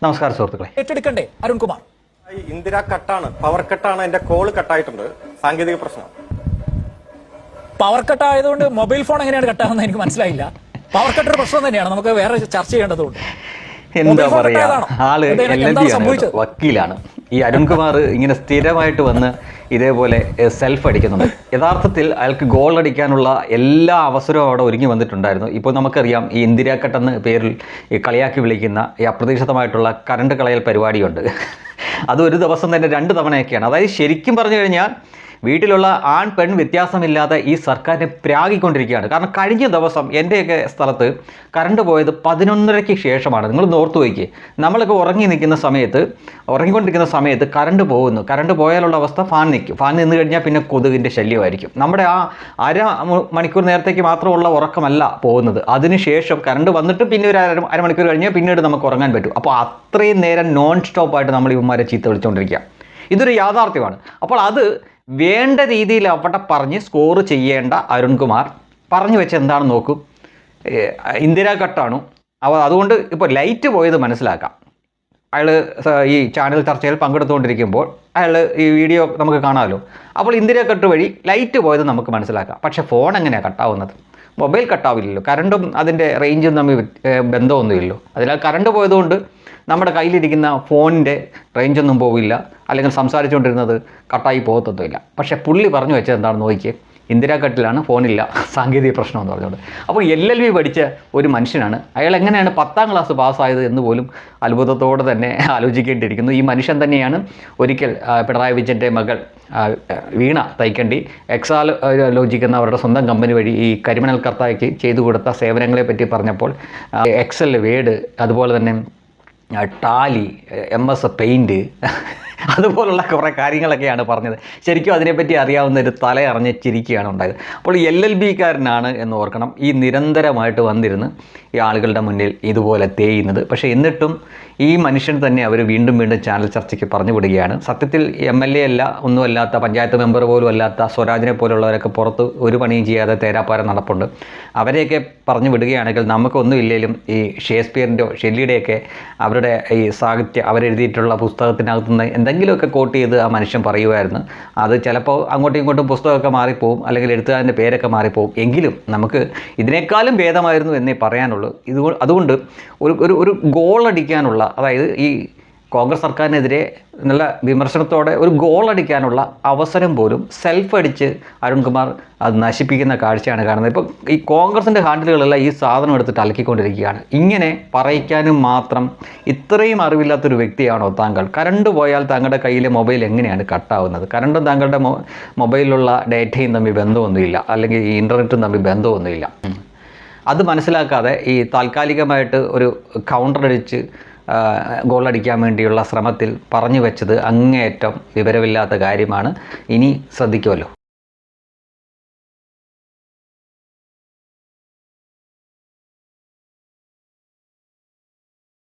നമസ്കാരം സുഹൃത്തുക്കളെ. ഏറ്റെടുക്കണ്ടേ അരുൺകുമാർ? ഇന്ദിര കട്ടാണ്, പവർ കട്ടാണ്, എന്റെ കോള് കട്ടായിട്ടുണ്ട്, സാങ്കേതിക പ്രശ്നം. പവർ കട്ട് ആയതുകൊണ്ട് മൊബൈൽ ഫോൺ എങ്ങനെയാണ് കട്ടാകുന്നത് എനിക്ക് മനസ്സിലായില്ല. പവർ കട്ട് ഒരു പ്രശ്നം തന്നെയാണ്, നമുക്ക് വേറെ ചർച്ച ചെയ്യേണ്ടതുണ്ട്. എന്താ പറയാ, ആള് വക്കീലാണ്. ഈ അരുൺകുമാർ ഇങ്ങനെ സ്ഥിരമായിട്ട് വന്ന് ഇതേപോലെ സെൽഫ് അടിക്കുന്നുണ്ട്. യഥാർത്ഥത്തിൽ അയാൾക്ക് ഗോൾ അടിക്കാനുള്ള എല്ലാ അവസരവും അവിടെ ഒരുങ്ങി വന്നിട്ടുണ്ടായിരുന്നു. ഇപ്പോൾ നമുക്കറിയാം, ഈ ഇന്ദിര കട്ടെന്ന് പേരിൽ ഈ കളിയാക്കി വിളിക്കുന്ന ഈ അപ്രതീക്ഷിതമായിട്ടുള്ള കറണ്ട് കളയൽ പരിപാടിയുണ്ട്. അത് ഒരു ദിവസം തന്നെ 2 തവണയൊക്കെയാണ്. അതായത് ശരിക്കും പറഞ്ഞു കഴിഞ്ഞാൽ വീട്ടിലുള്ള ആൺ പെൺ വ്യത്യാസമില്ലാതെ ഈ സർക്കാരിനെ പ്രാഗിക്കൊണ്ടിരിക്കുകയാണ്. കാരണം കഴിഞ്ഞ ദിവസം എൻ്റെയൊക്കെ സ്ഥലത്ത് കറണ്ട് പോയത് 11:30-ക്ക് ശേഷമാണ്. നിങ്ങൾ ഓർത്തു വയ്ക്കുക, നമ്മളൊക്കെ ഉറങ്ങിക്കൊണ്ടിരിക്കുന്ന സമയത്ത് കറണ്ട് പോകുന്നു. കറണ്ട് പോയാലുള്ള അവസ്ഥ ഫാൻ നിൽക്കും. ഫാൻ നിന്ന് കഴിഞ്ഞാൽ പിന്നെ കൊതുകിൻ്റെ ശല്യമായിരിക്കും. നമ്മുടെ ആ അരമണിക്കൂർ നേരത്തേക്ക് മാത്രമുള്ള ഉറക്കമല്ല പോകുന്നത്. അതിനുശേഷം കറണ്ട് വന്നിട്ട് പിന്നെ ഒരു അരമണിക്കൂർ കഴിഞ്ഞാൽ പിന്നീട് നമുക്ക് ഉറങ്ങാൻ പറ്റും. അപ്പോൾ അത്രയും നേരം നോൺ സ്റ്റോപ്പായിട്ട് നമ്മൾ ഇവന്മാരെ ചീത്ത വിളിച്ചുകൊണ്ടിരിക്കുക. ഇതൊരു യാഥാർത്ഥ്യമാണ്. അപ്പോൾ അത് വേണ്ട രീതിയിൽ അവിടെ പറഞ്ഞ് സ്കോർ ചെയ്യേണ്ട അരുൺകുമാർ പറഞ്ഞു വെച്ച് എന്താണെന്ന് നോക്കൂ. ഇന്ദിര കട്ടാണു. അപ്പോൾ അതുകൊണ്ട് ഇപ്പോൾ ലൈറ്റ് പോയത് മനസ്സിലാക്കാം. അയാൾ ഈ ചാനൽ ചർച്ചയിൽ പങ്കെടുത്തുകൊണ്ടിരിക്കുമ്പോൾ അയാൾ ഈ വീഡിയോ നമുക്ക് കാണാമല്ലോ. അപ്പോൾ ഇന്ദിര കട്ട് വഴി ലൈറ്റ് പോയത് നമുക്ക് മനസ്സിലാക്കാം. പക്ഷേ ഫോൺ എങ്ങനെയാണ് കട്ടാവുന്നത്? മൊബൈൽ കട്ടാവില്ലല്ലോ. കറണ്ടും അതിൻ്റെ റേഞ്ചും തമ്മിൽ ബന്ധമൊന്നുമില്ലല്ലോ. അതിനാൽ കറണ്ട് പോയതുകൊണ്ട് നമ്മുടെ കയ്യിലിരിക്കുന്ന ഫോണിൻ്റെ റേഞ്ചൊന്നും പോവില്ല, അല്ലെങ്കിൽ സംസാരിച്ചുകൊണ്ടിരുന്നത് കട്ടായി പോകത്തൊന്നുമില്ല. പക്ഷേ പുള്ളി പറഞ്ഞു വെച്ചത് എന്താണെന്ന് നോക്കിയേ, ഇന്ദിര കട്ടിലാണ്, ഫോണില്ല, സാങ്കേതിക പ്രശ്നമെന്ന് പറഞ്ഞുകൊണ്ട്. അപ്പോൾ LLB പഠിച്ച ഒരു മനുഷ്യനാണ്. അയാൾ എങ്ങനെയാണ് 10ാം ക്ലാസ് പാസ്സായത് എന്ന് പോലും അത്ഭുതത്തോടെ തന്നെ ആലോചിക്കേണ്ടിയിരിക്കുന്നു. ഈ മനുഷ്യൻ തന്നെയാണ് ഒരിക്കൽ പിണറായി വിജയൻ്റെ മകൾ വീണ തൈക്കണ്ടി എക്സാലോജിക് എന്ന അവരുടെ സ്വന്തം കമ്പനി വഴി ഈ കരിമണൽ കർത്തായ്ക്ക് ചെയ്തു കൊടുത്ത സേവനങ്ങളെ പറ്റി പറഞ്ഞപ്പോൾ എക്സൽ, വേഡ്, അതുപോലെ തന്നെ ടാലി, MS പെയിൻറ്റ് അതുപോലുള്ള കുറേ കാര്യങ്ങളൊക്കെയാണ് പറഞ്ഞത്. ശരിക്കും അതിനെപ്പറ്റി അറിയാവുന്ന ഒരു തലയറിഞ്ഞ് ചിരിക്കുകയാണ് ഉണ്ടായത്. അപ്പോൾ LLB-കാരനാണ് എന്ന് ഓർക്കണം ഈ നിരന്തരമായിട്ട് വന്നിരുന്ന് ഈ ആളുകളുടെ മുന്നിൽ ഇതുപോലെ തേയുന്നത്. പക്ഷേ എന്നിട്ടും ഈ മനുഷ്യൻ തന്നെ അവർ വീണ്ടും ചാനൽ ചർച്ചയ്ക്ക് പറഞ്ഞു വിടുകയാണ്. സത്യത്തിൽ MLA അല്ല, ഒന്നുമല്ലാത്ത പഞ്ചായത്ത് മെമ്പർ പോലും അല്ലാത്ത സ്വരാജിനെ പോലുള്ളവരൊക്കെ പുറത്ത് ഒരു പണിയും ചെയ്യാതെ തേരാപ്പാര നടപ്പുണ്ട്. അവരെയൊക്കെ പറഞ്ഞു വിടുകയാണെങ്കിൽ നമുക്കൊന്നും ഇല്ലെങ്കിലും ഈ ഷേക്സ്പിയറിൻ്റെയോ ഷെല്ലിയുടെയൊക്കെ അവരുടെ ഈ സാഹിത്യം അവരെഴുതിയിട്ടുള്ള പുസ്തകത്തിനകത്തുനിന്ന് എന്തെങ്കിലുമൊക്കെ കോട്ട് ചെയ്ത് ആ മനുഷ്യൻ പറയുമായിരുന്നു. അത് ചിലപ്പോൾ അങ്ങോട്ടും ഇങ്ങോട്ടും പുസ്തകമൊക്കെ മാറിപ്പോവും, അല്ലെങ്കിൽ എഴുത്തുകാരൻ്റെ പേരൊക്കെ മാറിപ്പോവും. എങ്കിലും നമുക്ക് ഇതിനേക്കാളും ഭേദമായിരുന്നു എന്നേ പറയാനുള്ളൂ. അതുകൊണ്ട് ഒരു ഗോൾ അടിക്കാനുള്ള, അതായത് ഈ കോൺഗ്രസ് സർക്കാരിനെതിരെ നല്ല വിമർശനത്തോടെ ഒരു ഗോൾ അടിക്കാനുള്ള അവസരം പോലും സെൽഫ് അടിച്ച് അരുൺകുമാർ അത് നശിപ്പിക്കുന്ന കാഴ്ചയാണ് കാണുന്നത്. ഇപ്പോൾ ഈ കോൺഗ്രസിൻ്റെ ഹാൻഡിലുകളെല്ലാം ഈ സാധനം എടുത്തിട്ട് അലക്കിക്കൊണ്ടിരിക്കുകയാണ്. ഇങ്ങനെ പറയിക്കാനും മാത്രം ഇത്രയും അറിവില്ലാത്തൊരു വ്യക്തിയാണോ താങ്കൾ? കറണ്ട് പോയാൽ താങ്കളുടെ കയ്യിലെ മൊബൈൽ എങ്ങനെയാണ് കട്ടാവുന്നത്? കറണ്ടും താങ്കളുടെ മൊബൈലിലുള്ള ഡേറ്റയും തമ്മിൽ ബന്ധമൊന്നുമില്ല, അല്ലെങ്കിൽ ഈ ഇൻ്റർനെറ്റും തമ്മിൽ ബന്ധമൊന്നുമില്ല. അത് മനസ്സിലാക്കാതെ ഈ താൽക്കാലികമായിട്ട് ഒരു കൗണ്ടർ അടിച്ച് ഗോളടിക്കാൻ വേണ്ടിയുള്ള ശ്രമത്തിൽ പറഞ്ഞു വെച്ചത് അങ്ങേയറ്റം വിവരമില്ലാത്ത കാര്യമാണ്. ഇനി ശ്രദ്ധിക്കുമല്ലോ.